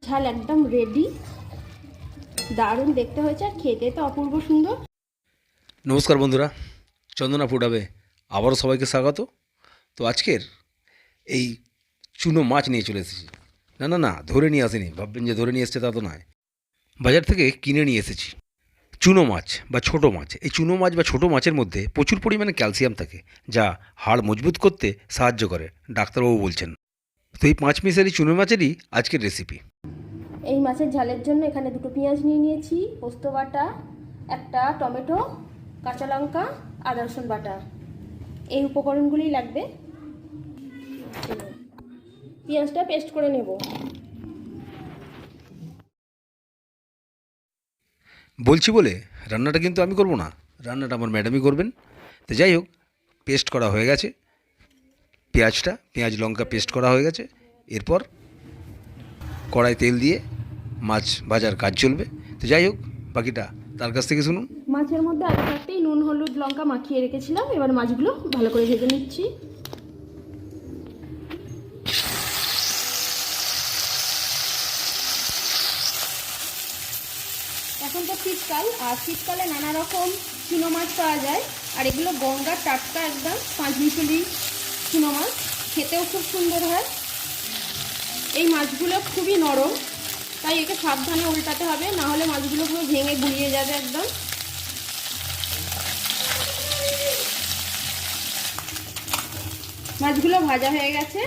ঝাল একদম রেডি, দারুণ দেখতে হয়েছে আর খেতে তো অপূর্ব সুন্দর। নমস্কার বন্ধুরা, চন্দনা ফুড হাবে আবারও সবাইকে স্বাগত। তো আজকের এই চুনো মাছ নিয়ে চলে এসেছি। না ধরে নিয়ে আসিনি, ভাববেন যে ধরে নিয়ে এসেছে তা তো নয়, বাজার থেকে কিনে নিয়ে এসেছি চুনো মাছ বা ছোটো মাছ। এই চুনো মাছ বা ছোটো মাছের মধ্যে প্রচুর পরিমাণে ক্যালসিয়াম থাকে, যা হাড় মজবুত করতে সাহায্য করে, ডাক্তারবাবু বলছেন। তো এই 5 পিসের এই চুনো মাছেরই আজকের রেসিপি। এই মাছের ঝালের জন্য এখানে 2টো পেঁয়াজ নিয়ে নিয়েছি, পোস্ত বাটা, একটা টমেটো, কাঁচা লঙ্কা, আদা রসুন বাটা। এই উপকরণগুলোই লাগবে। পেঁয়াজটা পেস্ট করে নেব। বলছি বলে রান্নাটা কিন্তু আমি করব না, রান্নাটা আমার ম্যাডামই করবেন। তো যাই হোক, পেস্ট করা হয়ে গেছে পেঁয়াজ লঙ্কা পেস্ট করা হয়ে গেছে। এরপর কড়াই তেল দিয়ে মাছ ভাজার কাজ চলবে। তো যাই হোক, বাকিটা তার কাছ থেকে শুনুন। মাছের মধ্যে আগে থাকতেই নুন হলুদ লঙ্কা মাখিয়ে রেখেছিলাম, এবার মাছগুলো ভালো করে ভেজে নিচ্ছি। এখন তো শীতকাল, আর শীতকালে নানা রকম চুনো মাছ পাওয়া যায়, আর এগুলো গঙ্গার টাটকা একদম 5 মিশালি চুনো মাছ, খেতেও খুব সুন্দর হয়। এই মাছগুলো খুবই নরম, তাই একে সাবধানে উল্টাতে হবে, না হলে মাছগুলো পুরো ভেঙে গুলিয়ে যাবে একদম। মাছগুলো ভাজা হয়ে গেছে,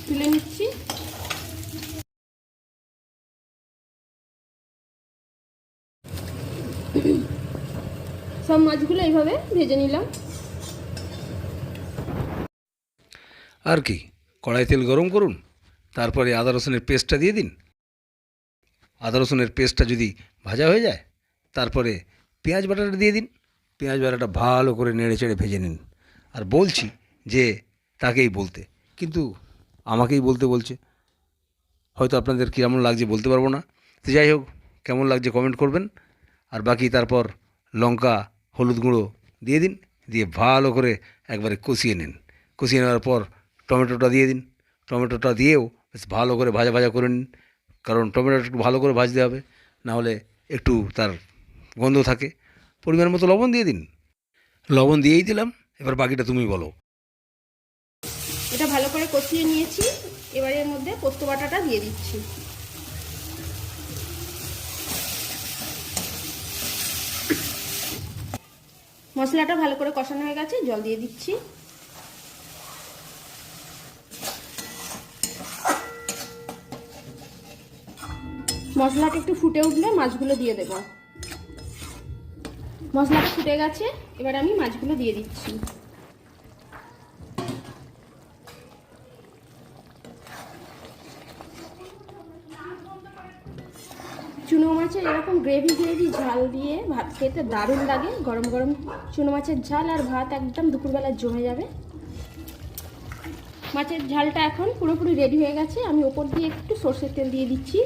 তুলে নিচ্ছি। সব মাছগুলো এইভাবে ভেজে নিলাম। আর কি, কড়াই তেল গরম করুন, তারপরে আদা রসুনের পেস্টটা দিয়ে দিন। আদা রসুনের পেস্টটা যদি ভাজা হয়ে যায়, তারপরে পেঁয়াজ বাটাটা দিয়ে দিন। পেঁয়াজ বাটাটা ভালো করে নেড়ে চেড়ে ভেজে নিন। আর বলছি যে তাকেই বলতে, কিন্তু আমাকেই বলতে বলছে, হয়তো আপনাদের কীরকম লাগছে বলতে পারবো না। তো যাই হোক, কেমন লাগছে কমেন্ট করবেন। আর বাকি তারপর লঙ্কা হলুদ গুঁড়ো দিয়ে দিন, দিয়ে ভালো করে একবারে কষিয়ে নিন। কষিয়ে নেওয়ার পর টমেটোটা দিয়ে দিন। টমেটোটা দিয়েও বেশ ভালো করে ভাজা ভাজা করে নিন, কারণ টমেটোটা একটু ভালো করে ভাজতে হবে, নাহলে একটু তার গন্ধ থাকে। পরিমাণ মতো লবণ দিয়ে দিন। লবণ দিয়েই দিলাম, এবার বাকিটা তুমি বলো। এটা ভালো করে কষিয়ে নিয়েছি, এবার এর মধ্যে পোস্ত বাটাটা দিয়ে দিচ্ছি। মশলাটা ভালো করে কষানো হয়ে গেছে, জল দিয়ে দিচ্ছি। মশলাটা একটু ফুটে উঠলে মাছগুলো দিয়ে দেব। মশলাটা ফুটে গেছে, এবার আমি মাছগুলো দিয়ে দিচ্ছি। চুনো মাছের এরকম গ্রেভি ঝাল দিয়ে ভাত খেতে দারুণ লাগে। গরম গরম চুনো মাছের ঝাল আর ভাত একদম দুপুরবেলা জমে যাবে। মাছের ঝালটা এখন পুরোপুরি রেডি হয়ে গেছে। আমি ওপর দিয়ে একটু সর্ষের তেল দিয়ে দিচ্ছি।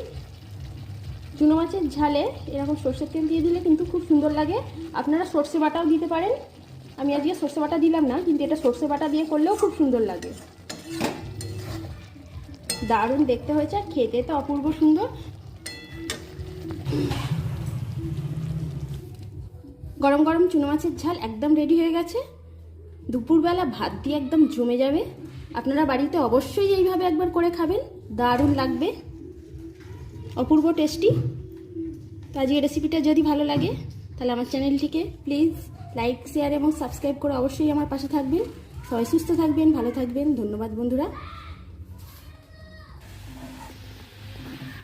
চুনো মাছের ঝালে এরকম সর্ষের তেল দিয়ে দিলে কিন্তু খুব সুন্দর লাগে। আপনারা সর্ষে বাটাও দিতে পারেন, আমি আজকে সর্ষে বাটা দিলাম না, কিন্তু এটা সর্ষে বাটা দিয়ে করলেও খুব সুন্দর লাগে। দারুণ দেখতে হয়েছে আর খেতে তো অপূর্ব সুন্দর। গরম গরম চুনো মাছের ঝাল একদম রেডি হয়ে গেছে। দুপুরবেলা ভাত দিয়ে একদম জমে যাবে। আপনারা বাড়িতে অবশ্যই এইভাবে একবার করে খাবেন, দারুণ লাগবে, অপূর্ব টেস্টি। তো আজকের রেসিপিটা যদি ভালো লাগে তাহলে আমার চ্যানেলটিকে প্লিজ লাইক শেয়ার এবং সাবস্ক্রাইব করে অবশ্যই আমার পাশে থাকবেন। সবাই সুস্থ থাকবেন, ভালো থাকবেন। ধন্যবাদ বন্ধুরা।